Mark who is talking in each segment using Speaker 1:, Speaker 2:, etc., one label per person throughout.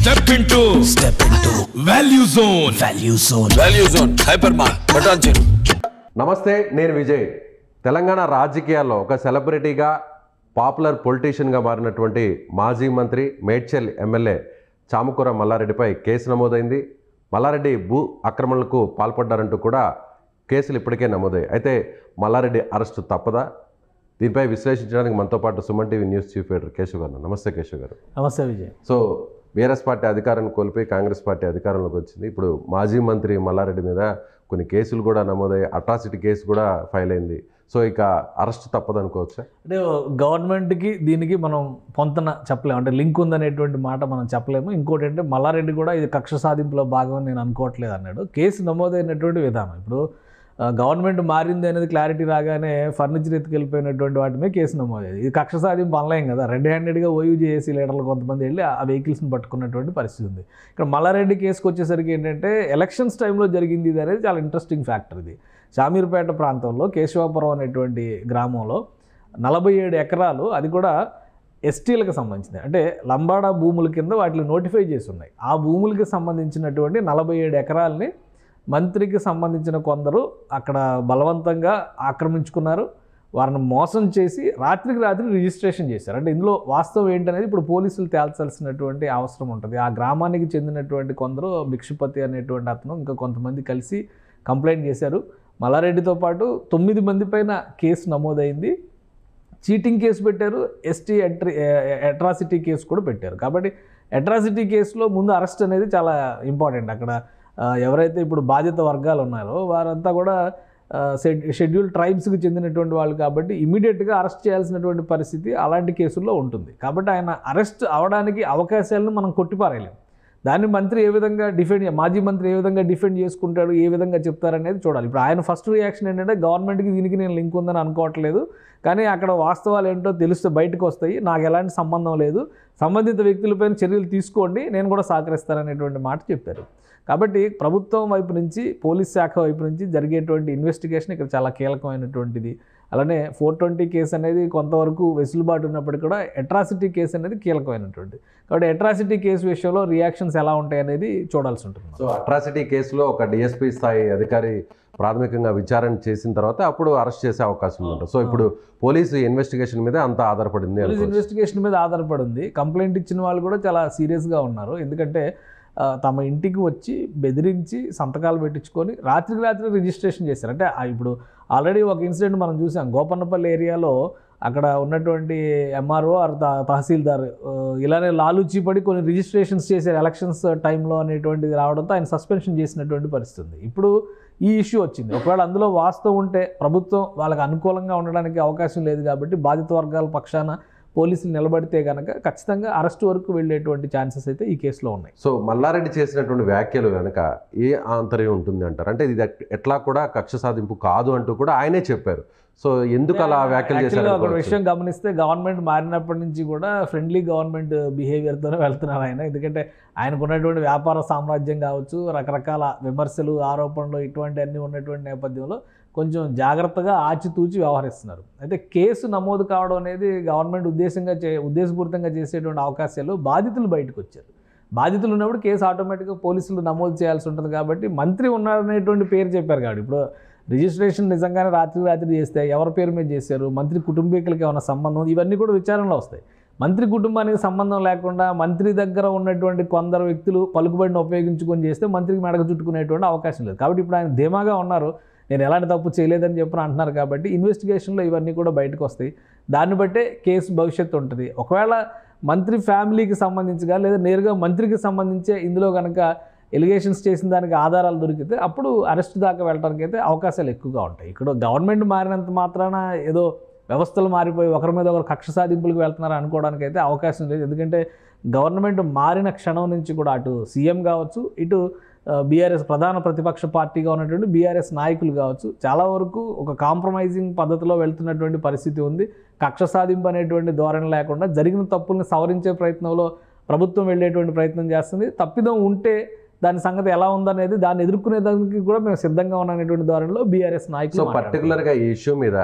Speaker 1: Step into value zone hyper mart.
Speaker 2: నమస్తే, నేను విజయ్. తెలంగాణ రాజకీయాల్లో ఒక సెలబ్రిటీగా పాపులర్ పొలిటీషియన్గా మారినటువంటి మాజీ మంత్రి మేడ్చల్ ఎమ్మెల్యే చామకూర మల్లారెడ్డిపై కేసు నమోదైంది. మల్లారెడ్డి భూ ఆక్రమణలకు పాల్పడ్డారంటూ కూడా కేసులు ఇప్పటికే నమోదయ్యాయి. అయితే మల్లారెడ్డి అరెస్టు తప్పదా? దీనిపై విశ్లేషించడానికి మనతో పాటు Suman TV news chief editor Keshav గారు. నమస్తే కేశవ్ గారు.
Speaker 3: నమస్తే విజయ్.
Speaker 2: సో బీఆర్ఎస్ పార్టీ అధికారాన్ని కోల్పోయి కాంగ్రెస్ పార్టీ అధికారంలోకి వచ్చింది. ఇప్పుడు మాజీ మంత్రి మల్లారెడ్డి మీద కొన్ని కేసులు కూడా నమోదయ్యాయి. అట్రాసిటీ కేసు కూడా ఫైల్ అయింది. సో ఇక అరెస్ట్ తప్పదనుకోవచ్చా?
Speaker 3: అంటే గవర్నమెంట్కి దీనికి మనం పొంతన చెప్పలేము, అంటే లింక్ ఉందనేటువంటి మాట మనం చెప్పలేము. ఇంకోటి అంటే మల్లారెడ్డి కూడా ఇది కక్ష సాధింపులో భాగం నేను అనుకోవట్లేదు అన్నాడు. కేసు నమోదైనటువంటి విధానం ఇప్పుడు గవర్నమెంట్ మారింది అనేది క్లారిటీ రాగానే ఫర్నిచర్ ఎత్తుకెళ్ళిపోయినటువంటి వాటి మీద కేసు నమోదైంది. ఇది కక్ష సాధింపు అనలేం కదా. రెడ్ హ్యాండెడ్గా ఓయూజేఏసీ లీడర్లు కొంతమంది వెళ్ళి ఆ వెహికల్స్ని పట్టుకున్నటువంటి పరిస్థితి ఉంది. ఇక్కడ మల్లారెడ్డి కేసుకు వచ్చేసరికి ఏంటంటే ఎలక్షన్స్ టైంలో జరిగింది ఇది అనేది చాలా ఇంట్రెస్టింగ్ ఫ్యాక్టర్. ఇది షామీర్పేట ప్రాంతంలో కేశవాపురం అనేటువంటి గ్రామంలో 47 ఎకరాలు, అది కూడా ఎస్టీలకు సంబంధించింది, అంటే లంబాడా భూముల కింద వాటిని నోటిఫై చేసి ఉన్నాయి. ఆ భూములకి సంబంధించినటువంటి 47 ఎకరాలని మంత్రికి సంబంధించిన కొందరు అక్కడ బలవంతంగా ఆక్రమించుకున్నారు. వారిని మోసం చేసి రాత్రికి రాత్రి రిజిస్ట్రేషన్ చేశారు. అంటే ఇందులో వాస్తవం ఏంటనేది ఇప్పుడు పోలీసులు తేల్చాల్సినటువంటి అవసరం ఉంటుంది. ఆ గ్రామానికి చెందినటువంటి కొందరు భిక్షపతి అనేటువంటి అతను ఇంకా కొంతమంది కలిసి కంప్లైంట్ చేశారు. మల్లారెడ్డితో పాటు 9 మంది పైన కేసు నమోదైంది. చీటింగ్ కేసు పెట్టారు, ఎస్టీ అట్రాసిటీ కేసు కూడా పెట్టారు. కాబట్టి అట్రాసిటీ కేసులో ముందు అరెస్ట్ అనేది చాలా ఇంపార్టెంట్. అక్కడ ఎవరైతే ఇప్పుడు బాధిత వర్గాలు ఉన్నారో వారంతా కూడా షెడ్యూల్డ్ ట్రైబ్స్కి చెందినటువంటి వాళ్ళు కాబట్టి ఇమీడియట్గా అరెస్ట్ చేయాల్సినటువంటి పరిస్థితి అలాంటి కేసుల్లో ఉంటుంది. కాబట్టి ఆయన అరెస్ట్ అవడానికి అవకాశాలను మనం కొట్టిపారేయలేం. దాన్ని మంత్రి ఏ విధంగా మాజీ మంత్రి ఏ విధంగా డిఫెండ్ చేసుకుంటాడు, ఏ విధంగా చెప్తారనేది చూడాలి. ఇప్పుడు ఆయన ఫస్ట్ రియాక్షన్ ఏంటంటే గవర్నమెంట్కి దీనికి నేను లింక్ ఉందని అనుకోవట్లేదు, కానీ అక్కడ వాస్తవాలు ఏంటో తెలిస్తే బయటకు వస్తాయి, నాకు ఎలాంటి సంబంధం లేదు, సంబంధిత వ్యక్తులపైన చర్యలు తీసుకోండి, నేను కూడా సహకరిస్తాననేటువంటి మాట చెప్పారు. కాబట్టి ప్రభుత్వం వైపు నుంచి, పోలీస్ శాఖ వైపు నుంచి జరిగేటువంటి ఇన్వెస్టిగేషన్ ఇక్కడ చాలా కీలకమైనటువంటిది. అలానే 420 కేసు అనేది కొంతవరకు వెసులుబాటు ఉన్నప్పటికీ కూడా అట్రాసిటీ కేసు అనేది కీలకమైనటువంటి. కాబట్టి అట్రాసిటీ కేసు విషయంలో రియాక్షన్స్ ఎలా ఉంటాయి అనేది చూడాల్సి ఉంటుంది.
Speaker 2: సో అట్రాసిటీ కేసులో ఒక డిఎస్పీ స్థాయి అధికారి ప్రాథమికంగా విచారణ చేసిన తర్వాత అప్పుడు అరెస్ట్ చేసే అవకాశం ఉంటుంది. సో ఇప్పుడు పోలీసు ఇన్వెస్టిగేషన్ మీద అంతా ఆధారపడింది.
Speaker 3: పోలీసు ఇన్వెస్టిగేషన్ మీద ఆధారపడింది. కంప్లైంట్ ఇచ్చిన వాళ్ళు కూడా చాలా సీరియస్గా ఉన్నారు. ఎందుకంటే తమ ఇంటికి వచ్చి బెదిరించి సంతకాలు పెట్టించుకొని రాత్రికి రాత్రి రిజిస్ట్రేషన్ చేశారు. అంటే ఇప్పుడు ఆల్రెడీ ఒక ఇన్సిడెంట్ మనం చూసాం. గోపన్నపల్లి ఏరియాలో అక్కడ ఉన్నటువంటి ఎంఆర్ఓ తహసీల్దార్ ఇలానే లాలూచి పడి కొన్ని రిజిస్ట్రేషన్స్ చేశారు ఎలక్షన్స్ టైంలో అనేటువంటిది రావడంతో ఆయన సస్పెన్షన్ చేసినటువంటి పరిస్థితి ఉంది. ఇప్పుడు ఈ ఇష్యూ వచ్చింది. ఒకవేళ అందులో వాస్తవం ఉంటే ప్రభుత్వం వాళ్ళకి అనుకూలంగా ఉండడానికి అవకాశం లేదు కాబట్టి బాధిత వర్గాల పక్షాన పోలీసులు నిలబడితే కనుక ఖచ్చితంగా అరెస్ట్ వరకు వెళ్ళేటువంటి ఛాన్సెస్ అయితే ఈ కేసులో ఉన్నాయి.
Speaker 2: సో మల్లారెడ్డి చేసినటువంటి వ్యాఖ్యలు కనుక ఏ ఆంతర్యం ఉంటుంది అంటారు? అంటే ఇది ఎట్లా కూడా కక్ష సాధింపు కాదు అంటూ కూడా ఆయనే చెప్పారు. సో ఎందుకు అలా వ్యాఖ్యలు చేశారు?
Speaker 3: ఒక విషయం గమనిస్తే గవర్నమెంట్ మారినప్పటి నుంచి కూడా ఫ్రెండ్లీ గవర్నమెంట్ బిహేవియర్తోనే వెళ్తున్నారు ఆయన. ఎందుకంటే ఆయనకు ఉన్నటువంటి వ్యాపార సామ్రాజ్యం కావచ్చు, రకరకాల విమర్శలు, ఆరోపణలు ఇటువంటివన్నీ ఉన్నటువంటి నేపథ్యంలో కొంచెం జాగ్రత్తగా ఆచితూచి వ్యవహరిస్తున్నారు. అయితే కేసు నమోదు కావడం అనేది గవర్నమెంట్ ఉద్దేశపూరితంగా చేసేటువంటి అవకాశాలు, బాధితులు బయటకు వచ్చారు. బాధితులు ఉన్నప్పుడు కేసు ఆటోమేటిక్గా పోలీసులు నమోదు చేయాల్సి ఉంటుంది. కాబట్టి మంత్రి ఉన్నారనేటువంటి పేరు చెప్పారు. కాబట్టి ఇప్పుడు రిజిస్ట్రేషన్ నిజంగానే రాత్రి చేస్తే ఎవరి పేరు మీద చేశారు, మంత్రి కుటుంబీకులకి ఏమైనా సంబంధం, ఇవన్నీ కూడా విచారణలో వస్తాయి. మంత్రి కుటుంబానికి సంబంధం లేకుండా మంత్రి దగ్గర ఉన్నటువంటి కొందరు వ్యక్తులు పలుకుబడిని ఉపయోగించుకొని చేస్తే మంత్రికి మెడకు చుట్టుకునేటువంటి అవకాశం లేదు. కాబట్టి ఇప్పుడు ఆయన ధీమాగా ఉన్నారు, నేను ఎలాంటి తప్పు చేయలేదని చెప్పి అంటున్నారు. కాబట్టి ఇన్వెస్టిగేషన్లో ఇవన్నీ కూడా బయటకు వస్తాయి. దాన్ని బట్టే కేసు భవిష్యత్తు ఉంటుంది. ఒకవేళ మంత్రి ఫ్యామిలీకి సంబంధించి కానీ లేదా నేరుగా మంత్రికి సంబంధించే ఇందులో కనుక ఎలిగేషన్స్ చేసిన దానికి ఆధారాలు దొరికితే అప్పుడు అరెస్ట్ దాకా వెళ్ళడానికి అయితే అవకాశాలు ఎక్కువగా ఉంటాయి. ఇక్కడ గవర్నమెంట్ మారినంత మాత్రాన ఏదో వ్యవస్థలు మారిపోయి ఒకరి మీద ఒకరు కక్ష సాధింపులకు వెళ్తున్నారు అనుకోవడానికి అయితే అవకాశం లేదు. ఎందుకంటే గవర్నమెంట్ మారిన క్షణం నుంచి కూడా అటు సీఎం కావచ్చు, ఇటు బీఆర్ఎస్ ప్రధాన ప్రతిపక్ష పార్టీగా ఉన్నటువంటి బీఆర్ఎస్ నాయకులు కావచ్చు, చాలా వరకు ఒక కాంప్రమైజింగ్ పద్ధతిలో వెళ్తున్నటువంటి పరిస్థితి ఉంది. కక్ష సాధింపు అనేటువంటి ధోరణి లేకుండా జరిగిన తప్పుల్ని సవరించే ప్రయత్నంలో ప్రభుత్వం వెళ్ళేటువంటి ప్రయత్నం చేస్తుంది. తప్పిదం ఉంటే దాని సంగతి ఎలా ఉందనేది దాన్ని ఎదుర్కొనేదానికి కూడా మేము సిద్ధంగా ఉన్నామనేటువంటి ధోరణిలో బీఆర్ఎస్ నాయకులు.
Speaker 2: సో పర్టికులర్గా ఈ ఇష్యూ మీద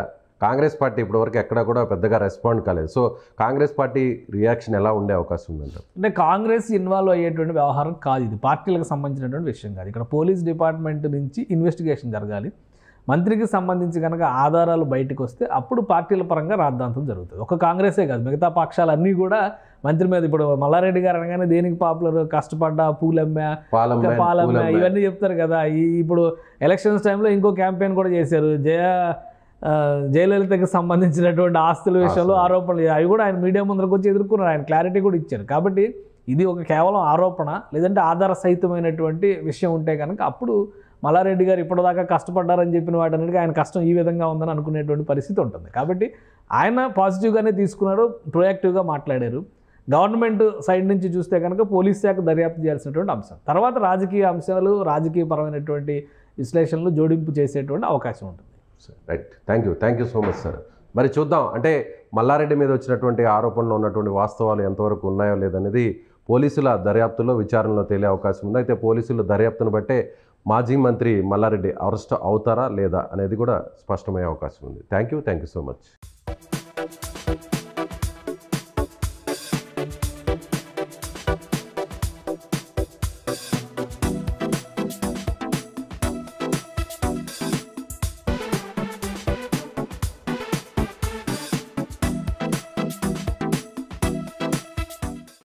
Speaker 2: కాంగ్రెస్ పార్టీ ఇప్పటివరకు ఎక్కడ కూడా పెద్దగా రెస్పాండ్ కాలేదు. సో కాంగ్రెస్ పార్టీ రియాక్షన్ ఎలా ఉండే అవకాశం ఉందంటారు?
Speaker 3: అంటే కాంగ్రెస్ ఇన్వాల్వ్ అయ్యేటువంటి వ్యవహారం కాదు, ఇది పార్టీలకు సంబంధించినటువంటి విషయం కాదు. ఇక్కడ పోలీస్ డిపార్ట్మెంట్ నుంచి ఇన్వెస్టిగేషన్ జరగాలి. మంత్రికి సంబంధించి కనుక ఆధారాలు బయటకు వస్తే అప్పుడు పార్టీల పరంగా రాద్ధాంతం జరుగుతుంది. ఒక కాంగ్రెసే కాదు, మిగతా పక్షాలన్నీ కూడా మంత్రి మీద, ఇప్పుడు మల్లారెడ్డి గారు అనగానే దేనికి పాపులర్, కష్టపడ్డా, పూలమ్మా, పాలమ్మా ఇవన్నీ చెప్తారు కదా. ఇప్పుడు ఎలక్షన్స్ టైంలో ఇంకో క్యాంపెయిన్ కూడా చేశారు, జయలలితకి సంబంధించినటువంటి ఆస్తుల విషయంలో ఆరోపణలు, అవి కూడా ఆయన మీడియా ముందరకు వచ్చి ఎదుర్కొన్నారు, ఆయన క్లారిటీ కూడా ఇచ్చారు. కాబట్టి ఇది ఒక కేవలం ఆరోపణ, లేదంటే ఆధార సహితమైనటువంటి విషయం ఉంటే కనుక అప్పుడు మల్లారెడ్డి గారు ఇప్పటిదాకా కష్టపడ్డారని చెప్పిన వాటన్నిటికీ ఆయన కష్టం ఈ విధంగా ఉందని అనుకునేటువంటి పరిస్థితి ఉంటుంది. కాబట్టి ఆయన పాజిటివ్గానే తీసుకున్నారు, ప్రొయాక్టివ్గా మాట్లాడారు. గవర్నమెంట్ సైడ్ నుంచి చూస్తే కనుక పోలీస్ శాఖ దర్యాప్తు చేయాల్సినటువంటి అంశం, తర్వాత రాజకీయ అంశాలు, రాజకీయపరమైనటువంటి విశ్లేషణలు జోడింపు చేసేటువంటి అవకాశం ఉంటుంది.
Speaker 2: Right, thank you so much sir. మరి చూద్దాం, అంటే మల్లారెడ్డి మీద వచ్చినటువంటి ఆరోపణలో ఉన్నటువంటి వాస్తవాలు ఎంతవరకు ఉన్నాయో లేదనేది పోలీసుల దర్యాప్తులో, విచారణలో తేలే అవకాశం ఉంది. అయితే పోలీసుల దర్యాప్తును బట్టే మాజీ మంత్రి మల్లారెడ్డి అరెస్ట్ అవుతారా లేదా అనేది కూడా స్పష్టమయ్యే అవకాశం ఉంది. Thank you so much.